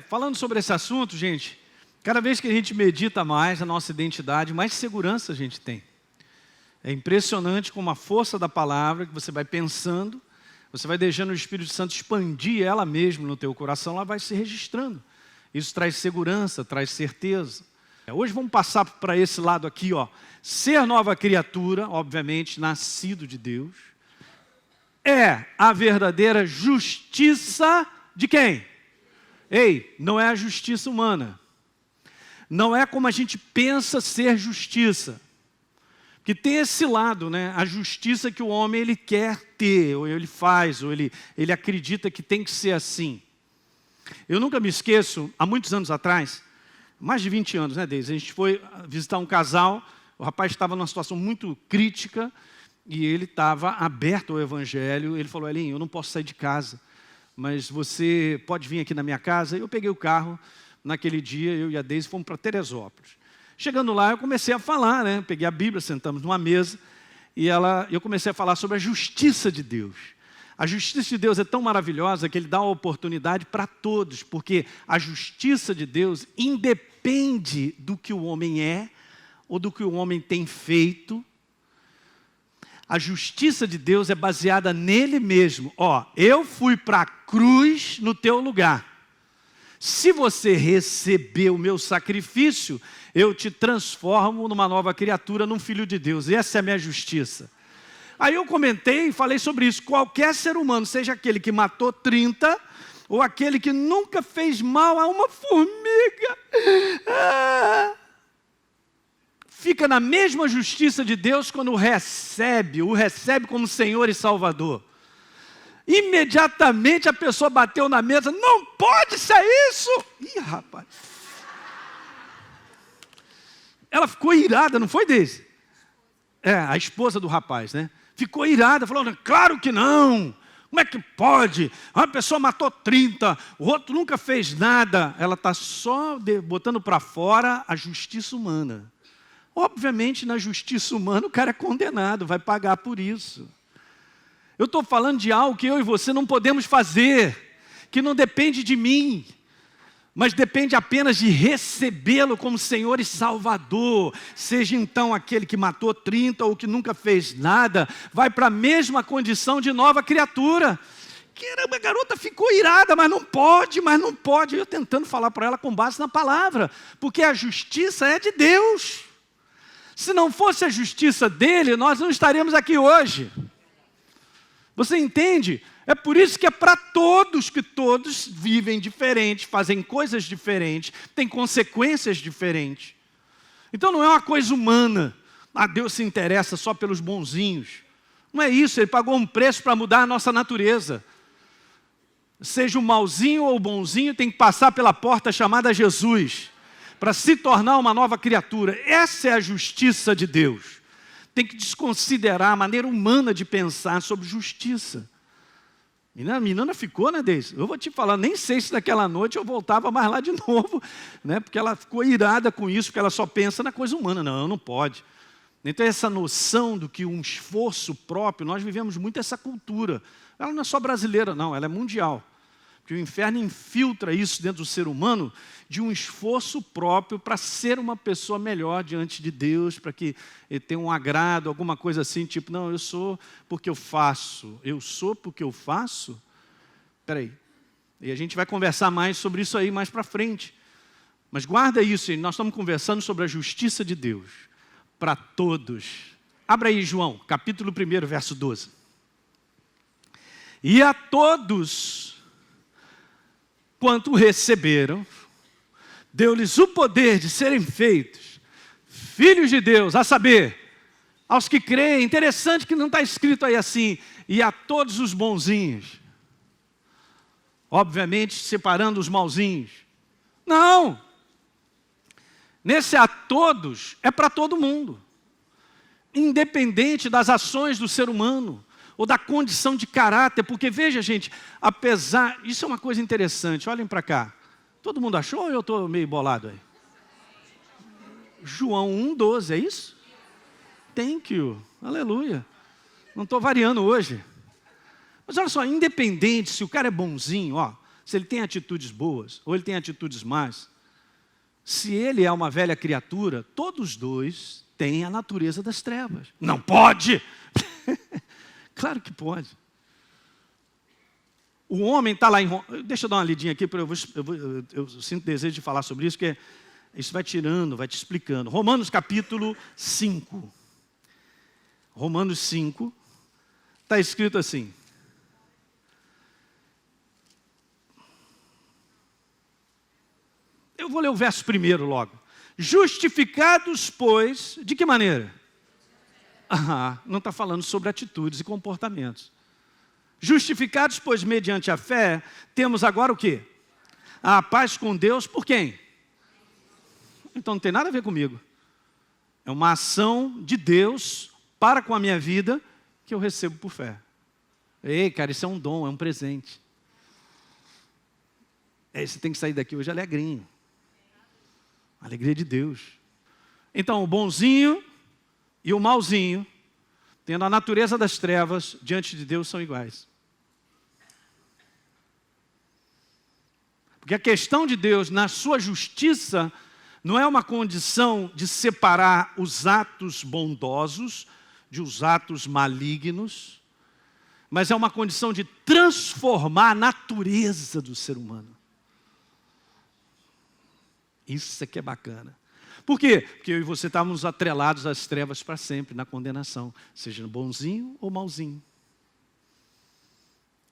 Falando sobre esse assunto, gente, cada vez que a gente medita mais a nossa identidade, mais segurança a gente tem. É impressionante como a força da palavra, que você vai pensando, você vai deixando o Espírito Santo expandir ela mesma no teu coração, ela vai se registrando. Isso traz segurança, traz certeza. Hoje vamos passar para esse lado aqui, ó. Ser nova criatura, obviamente, nascido de Deus, é a verdadeira justiça de quem? Ei, não é a justiça humana. Não é como a gente pensa ser justiça. Porque tem esse lado, né? A justiça que o homem ele quer ter, ou ele faz, ou ele acredita que tem que ser assim. Eu nunca me esqueço, há muitos anos atrás, mais de 20 anos, né, Deise? A gente foi visitar um casal, o rapaz estava numa situação muito crítica, e ele estava aberto ao Evangelho. Ele falou: Elinho, eu não posso sair de casa, mas você pode vir aqui na minha casa. Eu peguei o carro, naquele dia, eu e a Deise fomos para Teresópolis. Chegando lá, eu comecei a falar, né? Peguei a Bíblia, sentamos numa mesa, e eu comecei a falar sobre a justiça de Deus. A justiça de Deus é tão maravilhosa que Ele dá uma oportunidade para todos, porque a justiça de Deus independe do que o homem é, ou do que o homem tem feito. A justiça de Deus é baseada nele mesmo. Eu fui para a cruz no teu lugar. Se você receber o meu sacrifício, eu te transformo numa nova criatura, num filho de Deus. Essa é a minha justiça. Aí eu comentei e falei sobre isso. Qualquer ser humano, seja aquele que matou 30, ou aquele que nunca fez mal a uma formiga, fica na mesma justiça de Deus quando o recebe como Senhor e Salvador. Imediatamente a pessoa bateu na mesa: não pode ser isso! Ih, rapaz. Ela ficou irada, não foi, Deise? A esposa do rapaz, né? Ficou irada, falou: claro que não! Como é que pode? Uma pessoa matou 30, o outro nunca fez nada. Ela está só botando para fora a justiça humana. Obviamente, na justiça humana, o cara é condenado, vai pagar por isso. Eu estou falando de algo que eu e você não podemos fazer, que não depende de mim, mas depende apenas de recebê-lo como Senhor e Salvador. Seja então aquele que matou 30 ou que nunca fez nada, vai para a mesma condição de nova criatura. Caramba, a garota ficou irada, mas não pode. Eu tentando falar para ela com base na palavra, porque a justiça é de Deus. Se não fosse a justiça dele, nós não estaríamos aqui hoje. Você entende? É por isso que é para todos, que todos vivem diferente, fazem coisas diferentes, têm consequências diferentes. Então não é uma coisa humana. Deus se interessa só pelos bonzinhos. Não é isso, Ele pagou um preço para mudar a nossa natureza. Seja o malzinho ou o bonzinho, tem que passar pela porta chamada Jesus, para se tornar uma nova criatura. Essa é a justiça de Deus. Tem que desconsiderar a maneira humana de pensar sobre justiça. A menina ficou, né, Deise? Eu vou te falar, nem sei se naquela noite eu voltava mais lá de novo, né? Porque ela ficou irada com isso, porque ela só pensa na coisa humana. Não pode. Então essa noção do que um esforço próprio, nós vivemos muito essa cultura. Ela não é só brasileira, não, ela é mundial. Porque o inferno infiltra isso dentro do ser humano, de um esforço próprio para ser uma pessoa melhor diante de Deus, para que ele tenha um agrado, alguma coisa assim, tipo: não, eu sou porque eu faço. Eu sou porque eu faço? Espera aí. E a gente vai conversar mais sobre isso aí mais para frente. Mas guarda isso, nós estamos conversando sobre a justiça de Deus, para todos. Abra aí João, capítulo 1, verso 12. E a todos quanto receberam, deu-lhes o poder de serem feitos filhos de Deus, a saber, aos que creem. Interessante que não está escrito aí assim: e a todos os bonzinhos. Obviamente, separando os malzinhos. Não! Nesse a todos, é para todo mundo. Independente das ações do ser humano, ou da condição de caráter, porque veja, gente, isso é uma coisa interessante, olhem para cá. Todo mundo achou ou eu estou meio bolado aí? João 1,12, é isso? Thank you, aleluia. Não estou variando hoje. Mas olha só, independente se o cara é bonzinho, se ele tem atitudes boas ou ele tem atitudes más, se ele é uma velha criatura, todos os dois têm a natureza das trevas. Não pode! Claro que pode. O homem está lá em... Deixa eu dar uma lidinha aqui, eu sinto desejo de falar sobre isso, porque isso vai tirando, vai te explicando. Romanos capítulo 5. Romanos 5, está escrito assim. Eu vou ler o verso primeiro logo. Justificados, pois, de que maneira? Não está falando sobre atitudes e comportamentos. Justificados, pois, mediante a fé, temos agora o quê? A paz com Deus por quem? Então não tem nada a ver comigo. É uma ação de Deus para com a minha vida que eu recebo por fé. Ei, cara, isso é um dom, é um presente. Você tem que sair daqui hoje alegrinho. Alegria de Deus. Então, o bonzinho e o malzinho, tendo a natureza das trevas, diante de Deus são iguais. Porque a questão de Deus, na sua justiça, não é uma condição de separar os atos bondosos de os atos malignos, mas é uma condição de transformar a natureza do ser humano. Isso aqui é bacana. Por quê? Porque eu e você estávamos atrelados às trevas para sempre, na condenação, seja bonzinho ou malzinho.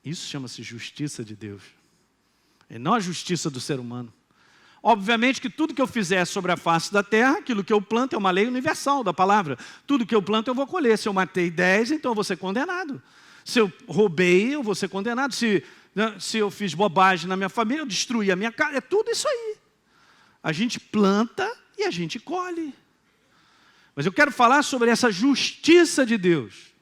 Isso chama-se justiça de Deus. E não a justiça do ser humano. Obviamente que tudo que eu fizer sobre a face da terra, aquilo que eu planto é uma lei universal da palavra. Tudo que eu planto eu vou colher. Se eu matei 10, então eu vou ser condenado. Se eu roubei, eu vou ser condenado. Se eu fiz bobagem na minha família, eu destruí a minha casa. É tudo isso aí. A gente planta e a gente colhe. Mas eu quero falar sobre essa justiça de Deus,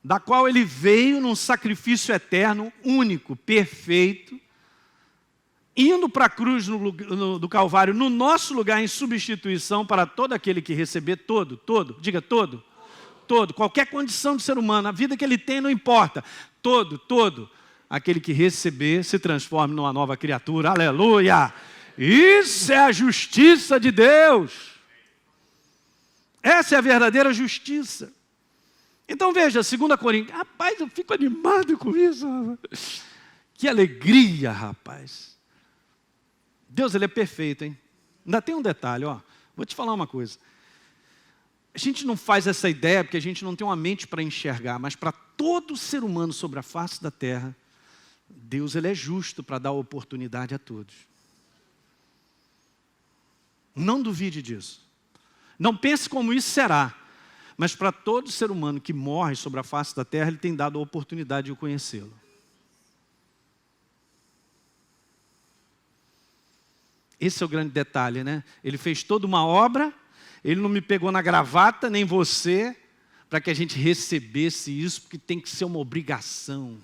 da qual Ele veio num sacrifício eterno, único, perfeito, indo para a cruz do Calvário, no nosso lugar, em substituição para todo aquele que receber todo, diga todo, qualquer condição de ser humano, a vida que ele tem não importa, todo, aquele que receber se transforme numa nova criatura, aleluia! Isso é a justiça de Deus. Essa é a verdadeira justiça. Então veja, 2 Coríntios. Rapaz, eu fico animado com isso. Rapaz. Que alegria, rapaz. Deus, Ele é perfeito, hein? Ainda tem um detalhe, ó. Vou te falar uma coisa. A gente não faz essa ideia porque a gente não tem uma mente para enxergar, mas para todo ser humano sobre a face da terra, Deus, Ele é justo para dar oportunidade a todos. Não duvide disso. Não pense como isso será. Mas para todo ser humano que morre sobre a face da terra, Ele tem dado a oportunidade de o conhecê-lo. Esse é o grande detalhe, né? Ele fez toda uma obra, Ele não me pegou na gravata, nem você, para que a gente recebesse isso, porque tem que ser uma obrigação.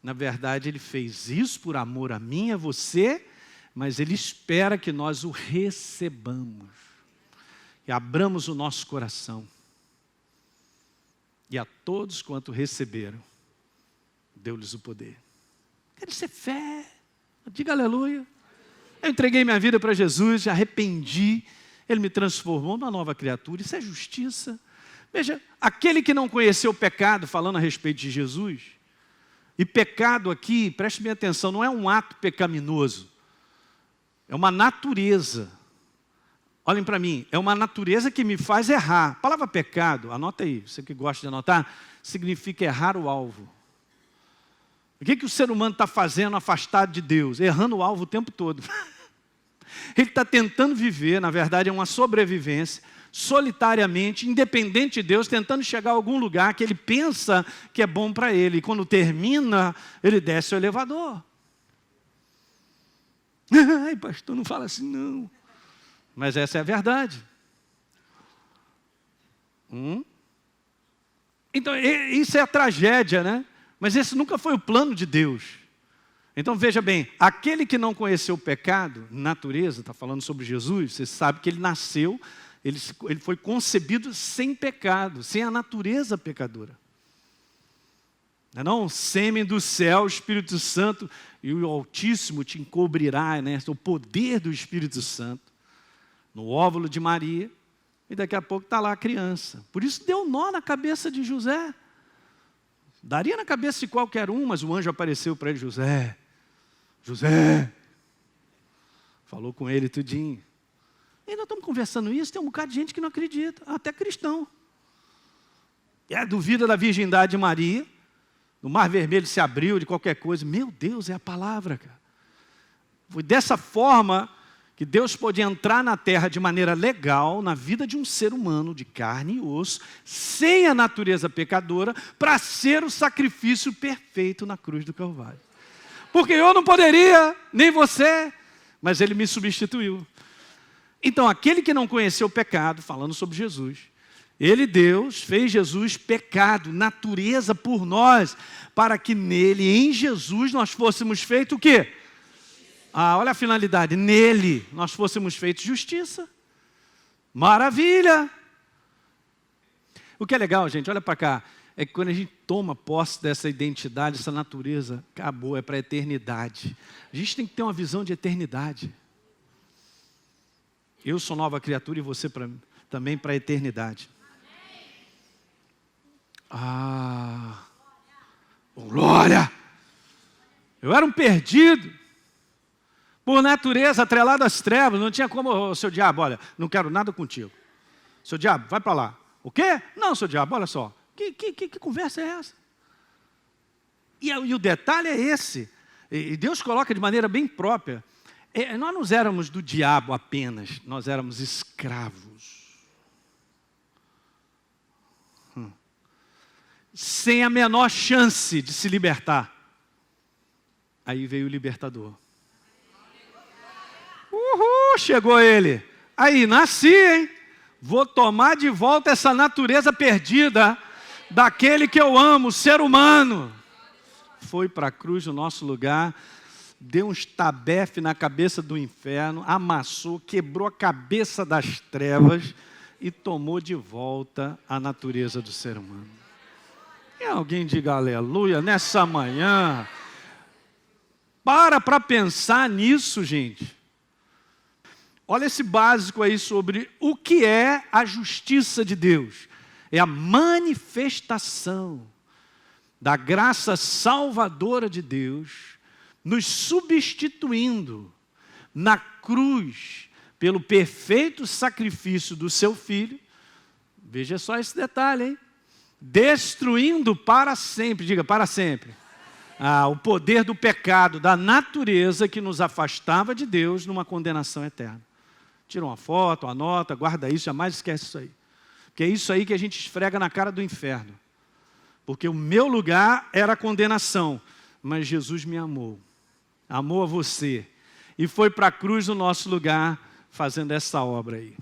Na verdade, Ele fez isso por amor a mim e a você, mas Ele espera que nós o recebamos. E abramos o nosso coração. E a todos quanto receberam, deu-lhes o poder. Quero ser fé. Diga aleluia. Eu entreguei minha vida para Jesus, arrependi. Ele me transformou numa nova criatura. Isso é justiça. Veja, aquele que não conheceu o pecado, falando a respeito de Jesus, e pecado aqui, preste bem atenção, não é um ato pecaminoso. É uma natureza. Olhem para mim, é uma natureza que me faz errar. A palavra pecado, anota aí, você que gosta de anotar, significa errar o alvo. O que o ser humano está fazendo afastado de Deus? Errando o alvo o tempo todo. Ele está tentando viver, na verdade é uma sobrevivência, solitariamente, independente de Deus, tentando chegar a algum lugar que ele pensa que é bom para ele. E quando termina, ele desce o elevador. Ai, pastor, não fala assim não. Mas essa é a verdade. Então, isso é a tragédia, né? Mas esse nunca foi o plano de Deus. Então, veja bem, aquele que não conheceu o pecado, natureza, está falando sobre Jesus, você sabe que ele nasceu, ele foi concebido sem pecado, sem a natureza pecadora. Não, sêmen do céu, o Espírito Santo e o Altíssimo te encobrirá, né? O poder do Espírito Santo no óvulo de Maria, e daqui a pouco está lá a criança. Por isso deu nó na cabeça de José. Daria na cabeça de qualquer um, mas o anjo apareceu para ele: José, José. Falou com ele tudinho. E nós estamos conversando isso, tem um bocado de gente que não acredita, até cristão. Duvida da virgindade de Maria, o mar vermelho se abriu de qualquer coisa. Meu Deus, é a palavra, cara. Foi dessa forma que Deus pôde entrar na terra de maneira legal, na vida de um ser humano, de carne e osso, sem a natureza pecadora, para ser o sacrifício perfeito na cruz do Calvário. Porque eu não poderia, nem você, mas Ele me substituiu. Então, aquele que não conheceu o pecado, falando sobre Jesus, Ele, Deus, fez Jesus pecado, natureza por nós, para que nele, em Jesus, nós fôssemos feitos o quê? Olha a finalidade, nele nós fôssemos feitos justiça. Maravilha! O que é legal, gente, olha para cá, é que quando a gente toma posse dessa identidade, dessa natureza, acabou, é para a eternidade. A gente tem que ter uma visão de eternidade. Eu sou nova criatura e você também para a eternidade. Glória! Eu era um perdido. Por natureza, atrelado às trevas, não tinha como, seu diabo, olha, não quero nada contigo. Seu diabo, vai para lá. O quê? Não, seu diabo, olha só. Que conversa é essa? E o detalhe é esse. E Deus coloca de maneira bem própria. Nós não éramos do diabo apenas, nós éramos escravos. Sem a menor chance de se libertar. Aí veio o libertador. Chegou ele. Aí, nasci, hein? Vou tomar de volta essa natureza perdida daquele que eu amo, ser humano. Foi para a cruz no nosso lugar, deu uns tabefe na cabeça do inferno, amassou, quebrou a cabeça das trevas e tomou de volta a natureza do ser humano. E alguém diga aleluia nessa manhã. Para pensar nisso, gente. Olha esse básico aí sobre o que é a justiça de Deus. É a manifestação da graça salvadora de Deus, nos substituindo na cruz pelo perfeito sacrifício do seu Filho. Veja só esse detalhe, hein? Destruindo para sempre, diga para sempre, o poder do pecado, da natureza que nos afastava de Deus numa condenação eterna. Tira uma foto, anota, guarda isso, jamais esquece isso aí. Porque é isso aí que a gente esfrega na cara do inferno. Porque o meu lugar era a condenação, mas Jesus me amou. Amou a você. E foi para a cruz no nosso lugar, fazendo essa obra aí.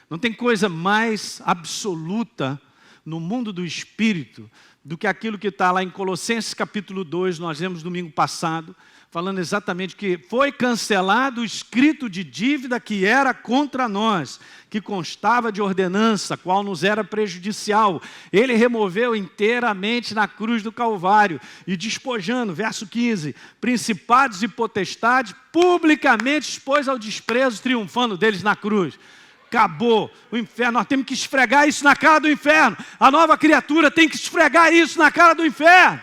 Não tem coisa mais absoluta no mundo do Espírito do que aquilo que está lá em Colossenses capítulo 2, nós vimos domingo passado, falando exatamente que foi cancelado o escrito de dívida que era contra nós, que constava de ordenança, qual nos era prejudicial. Ele removeu inteiramente na cruz do Calvário e despojando, verso 15, principados e potestades, publicamente expôs ao desprezo, triunfando deles na cruz. Acabou o inferno, nós temos que esfregar isso na cara do inferno. A nova criatura tem que esfregar isso na cara do inferno.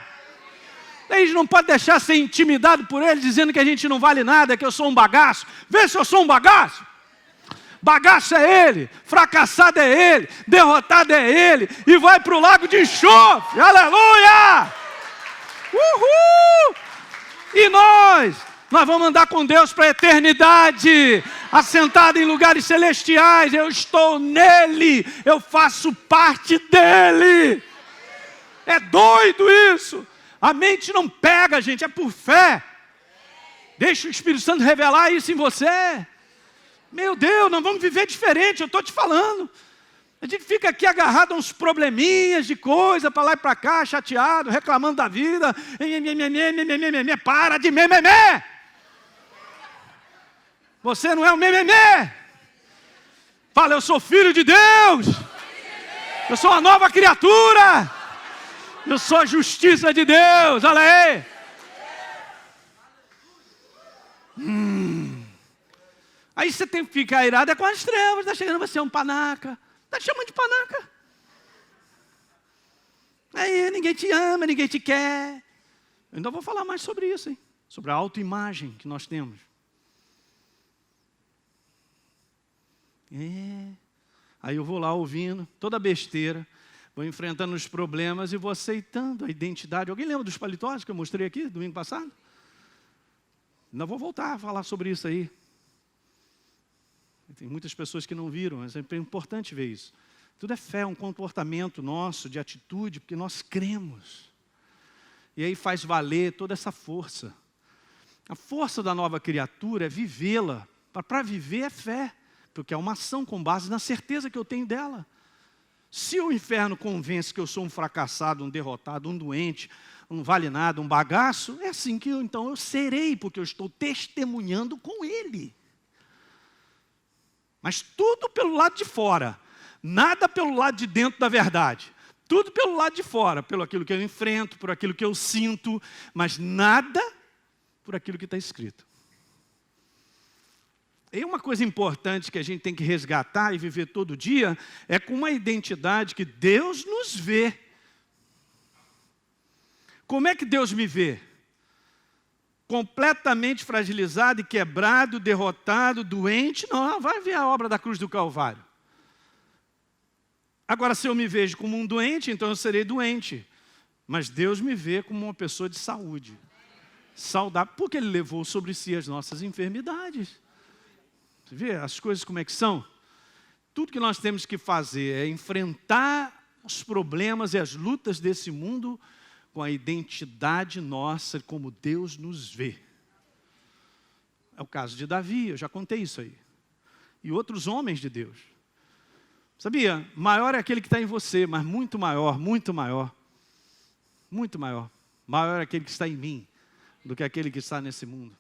A gente não pode deixar ser intimidado por ele, dizendo que a gente não vale nada, que eu sou um bagaço. Vê se eu sou um bagaço. Bagaço é ele, fracassado é ele, derrotado é ele, e vai para o lago de enxofre. Aleluia! Uhul! E nós vamos andar com Deus para a eternidade, assentado em lugares celestiais. Eu estou nele, eu faço parte dele. É doido isso. A mente não pega, gente, é por fé. Deixa o Espírito Santo revelar isso em você. Meu Deus, nós vamos viver diferente, eu estou te falando. A gente fica aqui agarrado a uns probleminhas de coisa, para lá e para cá, chateado, reclamando da vida. Para de mememé. Você não é um mememé. Fala, eu sou filho de Deus. Eu sou uma nova criatura. Eu sou a justiça de Deus, olha aí. Aí você tem que ficar irado é com as trevas, está chegando você um panaca. Está te chamando de panaca. Aí ninguém te ama, ninguém te quer. Eu ainda vou falar mais sobre isso, hein? Sobre a autoimagem que nós temos. Aí eu vou lá ouvindo toda besteira, vou enfrentando os problemas e vou aceitando a identidade. Alguém lembra dos paletós que eu mostrei aqui domingo passado? Ainda vou voltar a falar sobre isso aí. Tem muitas pessoas que não viram, mas é importante ver isso. Tudo é fé, um comportamento nosso, de atitude, porque nós cremos. E aí faz valer toda essa força. A força da nova criatura é vivê-la. Para viver é fé, porque é uma ação com base na certeza que eu tenho dela. Se o inferno convence que eu sou um fracassado, um derrotado, um doente, um vale nada, um bagaço, é assim que então eu serei, porque eu estou testemunhando com ele. Mas tudo pelo lado de fora, nada pelo lado de dentro da verdade. Tudo pelo lado de fora, pelo aquilo que eu enfrento, por aquilo que eu sinto, mas nada por aquilo que está escrito. E uma coisa importante que a gente tem que resgatar e viver todo dia é com uma identidade que Deus nos vê. Como é que Deus me vê? Completamente fragilizado e quebrado, derrotado, doente? Não, vai ver a obra da cruz do Calvário. Agora, se eu me vejo como um doente, então eu serei doente. Mas Deus me vê como uma pessoa de saúde. Saudável, porque Ele levou sobre si as nossas enfermidades. Você vê as coisas como é que são? Tudo que nós temos que fazer é enfrentar os problemas e as lutas desse mundo com a identidade nossa, como Deus nos vê. É o caso de Davi, eu já contei isso aí. E outros homens de Deus. Sabia? Maior é aquele que está em você, mas muito maior, muito maior. Muito maior. Maior é aquele que está em mim do que aquele que está nesse mundo.